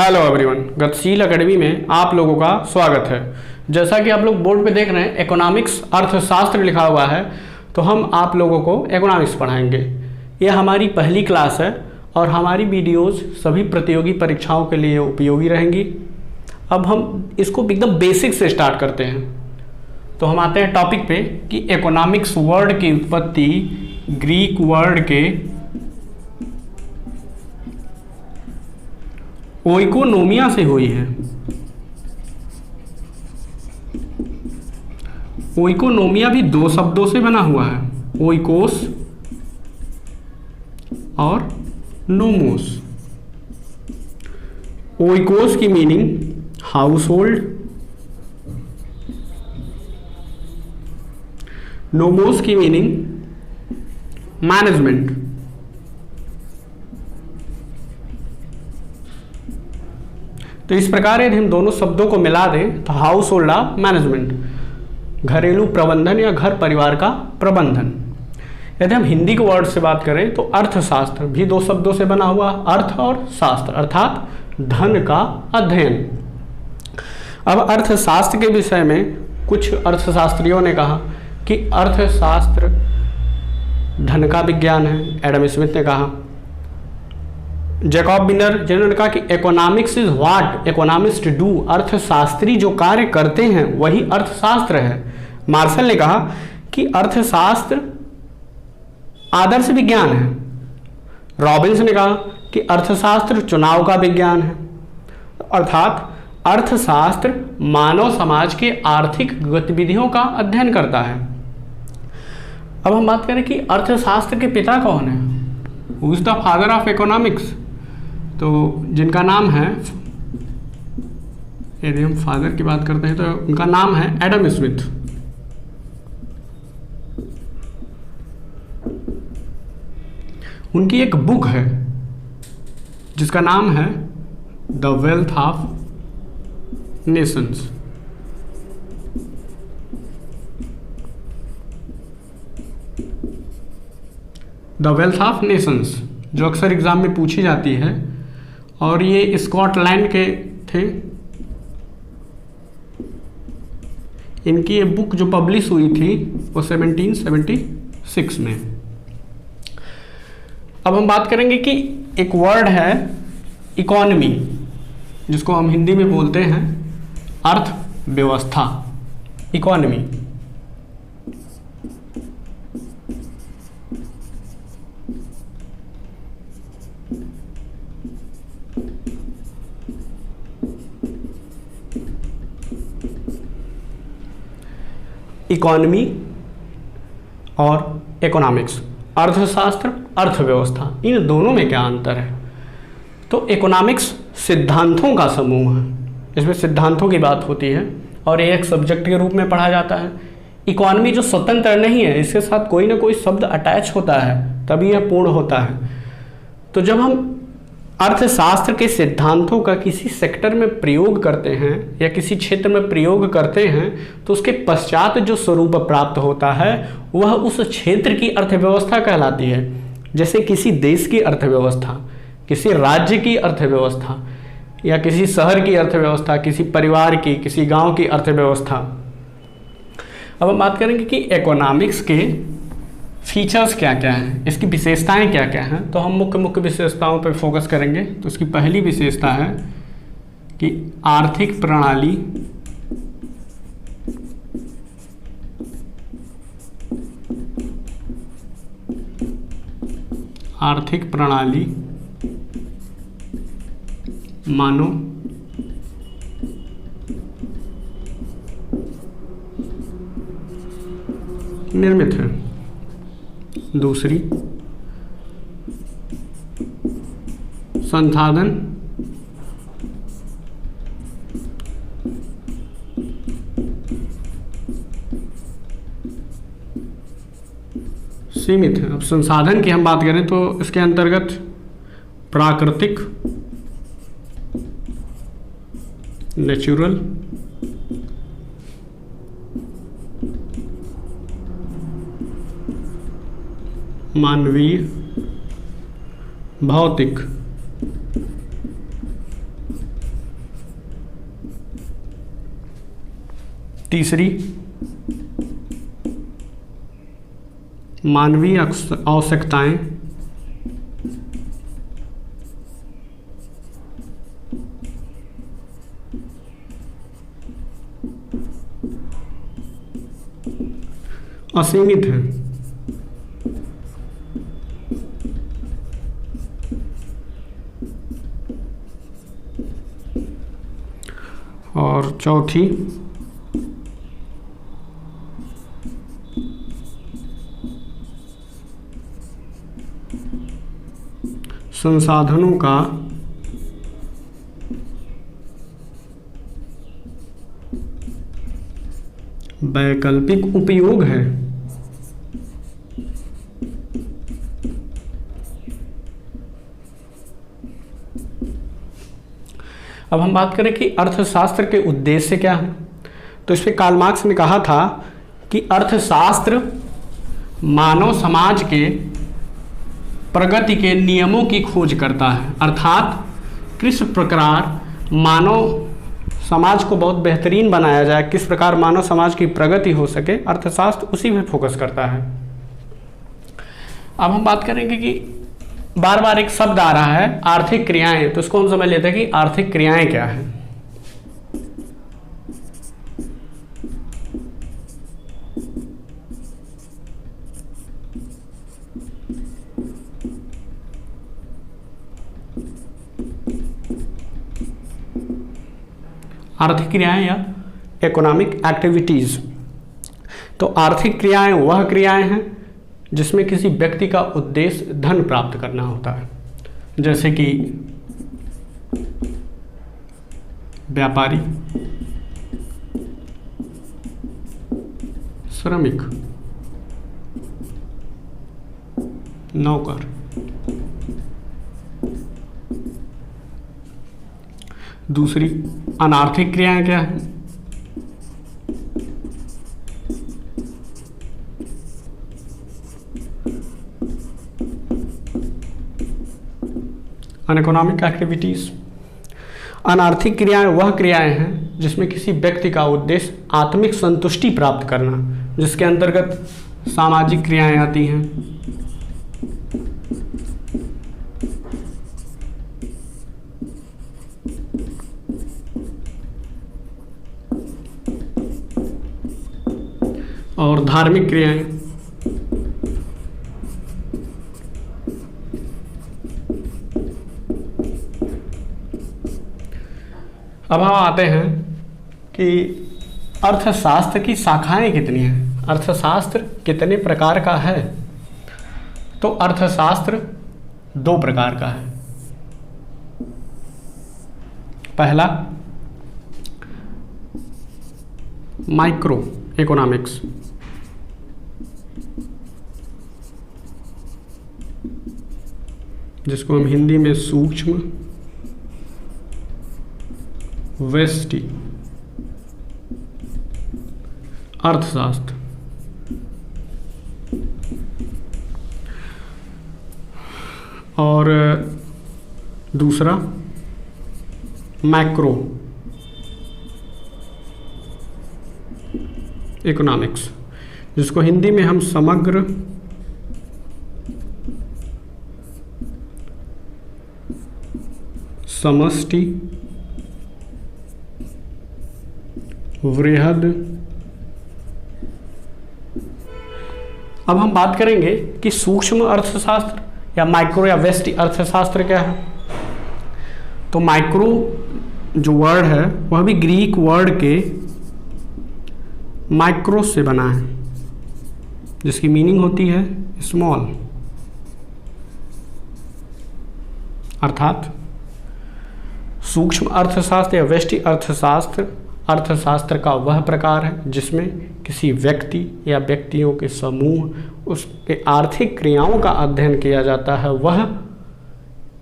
Hello everyone, गतिशील academy में आप लोगों का स्वागत है। जैसा कि आप लोग बोर्ड पे देख रहे हैं इकोनॉमिक्स अर्थशास्त्र लिखा हुआ है, तो हम आप लोगों को इकोनॉमिक्स पढ़ाएंगे। यह हमारी पहली क्लास है और हमारी वीडियोस सभी प्रतियोगी परीक्षाओं के लिए उपयोगी रहेंगी। अब हम इसको एकदम बेसिक से स्टार्ट करते हैं। तो हम आते हैं टॉपिक पे कि इकोनॉमिक्स वर्ड की उत्पत्ति ग्रीक वर्ड के ओइकोनोमिया से हुई है। ओइकोनोमिया भी दो शब्दों से बना हुआ है, ओइकोस और नोमोस। ओइकोस की मीनिंग हाउस होल्ड, नोमोस की मीनिंग मैनेजमेंट। तो इस प्रकार यदि हम दोनों शब्दों को मिला दें तो हाउस होल्ड ऑफ मैनेजमेंट, घरेलू प्रबंधन या घर परिवार का प्रबंधन। यदि हम हिंदी के वर्ड से बात करें तो अर्थशास्त्र भी दो शब्दों से बना हुआ, अर्थ और शास्त्र, अर्थात धन का अध्ययन। अब अर्थशास्त्र के विषय में कुछ अर्थशास्त्रियों ने कहा कि अर्थशास्त्र धन का विज्ञान है। एडम स्मिथ ने कहा, जैकब बिनर जिन्होंने कहा कि economics is what economist do, अर्थशास्त्री जो कार्य करते हैं वही अर्थशास्त्र है। मार्शल ने कहा कि अर्थशास्त्र आदर्श विज्ञान है। रॉबिन्स ने कहा कि अर्थशास्त्र चुनाव का विज्ञान है, अर्थात अर्थशास्त्र मानव समाज के आर्थिक गतिविधियों का अध्ययन करता है। अब हम बात करें कि अर्थशास्त्र के पिता कौन है, who is the father of economics. तो जिनका नाम है, यदि हम फादर की बात करते हैं तो उनका नाम है एडम स्मिथ। उनकी एक बुक है जिसका नाम है the wealth of Nations. The wealth of Nations जो अक्सर एग्जाम में पूछी जाती है, और ये स्कॉटलैंड के थे। इनकी ये बुक जो पब्लिश हुई थी वो 1776 में। अब हम बात करेंगे कि एक वर्ड है इकोनॉमी, जिसको हम हिंदी में बोलते हैं अर्थव्यवस्था, इकोनॉमी। इकोनॉमी और इकोनॉमिक्स, अर्थशास्त्र अर्थव्यवस्था, इन दोनों में क्या अंतर है। तो इकोनॉमिक्स सिद्धांतों का समूह है, इसमें सिद्धांतों की बात होती है और ये एक सब्जेक्ट के रूप में पढ़ा जाता है। इकोनॉमी जो स्वतंत्र नहीं है, इसके साथ कोई ना कोई शब्द अटैच होता है तभी यह पूर्ण होता है। तो जब हम अर्थशास्त्र के सिद्धांतों का किसी सेक्टर में प्रयोग करते हैं या किसी क्षेत्र में प्रयोग करते हैं तो उसके पश्चात जो स्वरूप प्राप्त होता है वह उस क्षेत्र की अर्थव्यवस्था कहलाती है। जैसे किसी देश की अर्थव्यवस्था, किसी राज्य की अर्थव्यवस्था, या किसी शहर की अर्थव्यवस्था, किसी परिवार की, किसी गांव की अर्थव्यवस्था। अब हम बात करेंगे कि इकोनॉमिक्स के फीचर्स क्या क्या हैं, इसकी विशेषताएं क्या क्या हैं। तो हम मुख्य विशेषताओं पर फोकस करेंगे। तो इसकी पहली विशेषता है कि आर्थिक प्रणाली मानव निर्मित है। दूसरी, संसाधन सीमित है। अब संसाधन की हम बात करें तो इसके अंतर्गत प्राकृतिक, नेचुरल, मानवीय, भौतिक तीसरी मानवीय आवश्यकताएं, असीमित है। और चौथी संसाधनों का वैकल्पिक उपयोग है। अब हम बात करें कि अर्थशास्त्र के उद्देश्य क्या है, तो इस पे कार्ल मार्क्स ने कहा था कि अर्थशास्त्र मानव समाज के प्रगति के नियमों की खोज करता है, अर्थात किस प्रकार मानव समाज को बहुत बेहतरीन बनाया जाए, किस प्रकार मानव समाज की प्रगति हो सके, अर्थशास्त्र उसी पे फोकस करता है। अब हम बात करेंगे कि बार बार एक शब्द आ रहा है आर्थिक क्रियाएं, तो इसको हम समझ लेते हैं कि आर्थिक क्रियाएं क्या है। आर्थिक क्रियाएं या इकोनॉमिक एक्टिविटीज। तो आर्थिक क्रियाएं वह क्रियाएं हैं जिसमें किसी व्यक्ति का उद्देश्य धन प्राप्त करना होता है, जैसे कि व्यापारी, श्रमिक, नौकर। दूसरी अनार्थिक क्रियाएं क्या है? अनइकोनॉमिक एक्टिविटीज। अनार्थिक क्रियाएं वह क्रियाएं हैं जिसमें किसी व्यक्ति का उद्देश्य आत्मिक संतुष्टि प्राप्त करना, जिसके अंतर्गत सामाजिक क्रियाएं आती हैं। और धार्मिक क्रियाएं। अब हम आते हैं कि अर्थशास्त्र की शाखाएं कितनी हैं, अर्थशास्त्र कितने प्रकार का है। तो अर्थशास्त्र दो प्रकार का है। पहला माइक्रो इकोनॉमिक्स, जिसको हम हिंदी में सूक्ष्म व्यष्टि अर्थशास्त्र। और दूसरा मैक्रो इकोनॉमिक्स, जिसको हिंदी में हम समग्र समष्टि वृहद। अब हम बात करेंगे कि सूक्ष्म अर्थशास्त्र या माइक्रो या व्यष्टि अर्थशास्त्र क्या है। तो माइक्रो जो वर्ड है वह भी ग्रीक वर्ड के माइक्रोस से बना है, जिसकी मीनिंग होती है स्मॉल, अर्थात सूक्ष्म अर्थशास्त्र या व्यष्टि अर्थशास्त्र अर्थशास्त्र का वह प्रकार है जिसमें किसी व्यक्ति या व्यक्तियों के समूह उसके आर्थिक क्रियाओं का अध्ययन किया जाता है, वह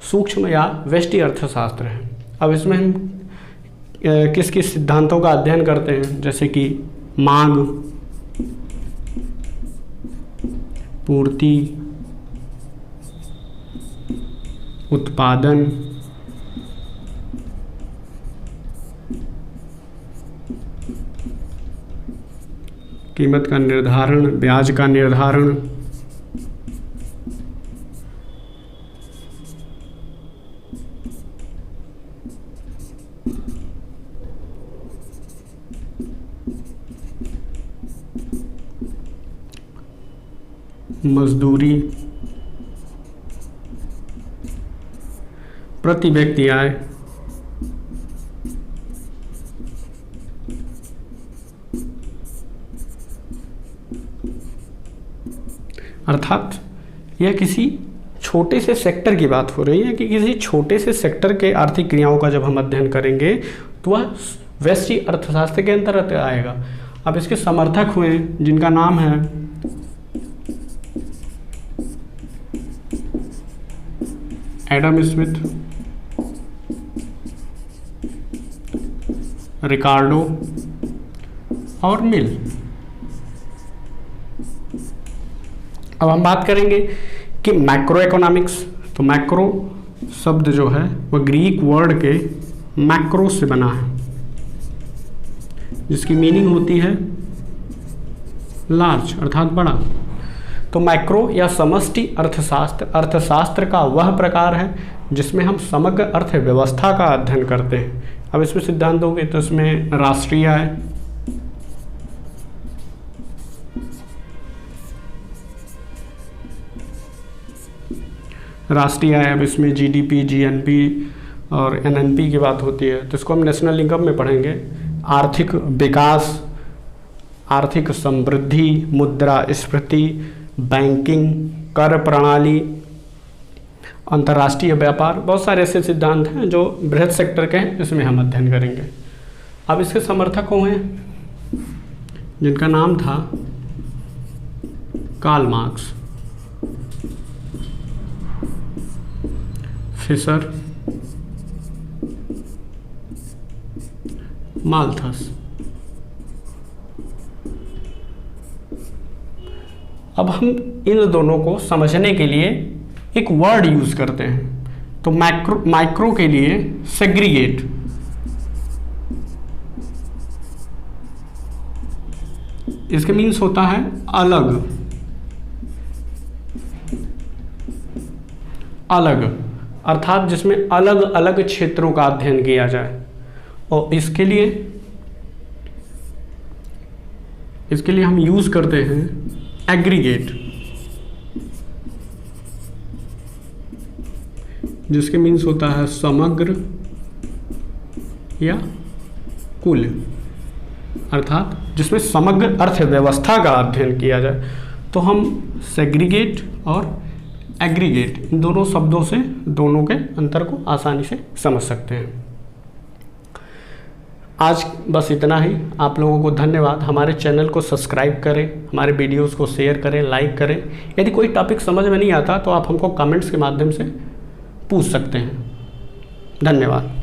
सूक्ष्म या व्यष्टि अर्थशास्त्र है। अब इसमें हम किस किस सिद्धांतों का अध्ययन करते हैं, जैसे कि मांग, पूर्ति, उत्पादन, कीमत का निर्धारण, ब्याज का निर्धारण, मजदूरी, प्रति व्यक्ति आय, अर्थात यह किसी छोटे से सेक्टर की बात हो रही है कि किसी छोटे से सेक्टर के आर्थिक क्रियाओं का जब हम अध्ययन करेंगे तो वह वैश्विक अर्थशास्त्र के अंतर्गत आएगा। अब इसके समर्थक हुए जिनका नाम है एडम स्मिथ, रिकार्डो और मिल। अब हम बात करेंगे कि मैक्रो इकोनॉमिक्स। तो मैक्रो शब्द जो है वह ग्रीक वर्ड के मैक्रो से बना है, जिसकी मीनिंग होती है लार्ज अर्थात बड़ा। तो मैक्रो या समष्टि अर्थशास्त्र का वह प्रकार है जिसमें हम समग्र अर्थव्यवस्था का अध्ययन करते हैं। अब इसमें सिद्धांत होंगे तो इसमें राष्ट्रीय आय, अब इसमें जीडीपी, जीएनपी और एनएनपी की बात होती है, तो इसको हम नेशनल इनकम में पढ़ेंगे। आर्थिक विकास, आर्थिक समृद्धि, मुद्रास्फीति, बैंकिंग, कर प्रणाली, अंतर्राष्ट्रीय व्यापार, बहुत सारे ऐसे सिद्धांत हैं जो बृहद सेक्टर के हैं, इसमें हम अध्ययन करेंगे। अब इसके समर्थक हुए जिनका नाम था कार्ल मार्क्स, फिशर, माल्थस। अब हम इन दोनों को समझने के लिए एक वर्ड यूज करते हैं। तो माइक्रो के लिए सेग्रीगेट, इसके मीन्स होता है अलग, अर्थात जिसमें अलग अलग क्षेत्रों का अध्ययन किया जाए। और इसके लिए हम यूज करते हैं एग्रीगेट, जिसके मीन्स होता है समग्र या कुल, अर्थात जिसमें समग्र अर्थव्यवस्था का अध्ययन किया जाए। तो हम सेग्रीगेट और एग्रीगेट इन दोनों शब्दों से दोनों के अंतर को आसानी से समझ सकते हैं। आज बस इतना ही। आप लोगों को धन्यवाद। हमारे चैनल को सब्सक्राइब करें, हमारे वीडियोस को शेयर करें, लाइक करें। यदि कोई टॉपिक समझ में नहीं आता तो आप हमको कमेंट्स के माध्यम से पूछ सकते हैं। धन्यवाद।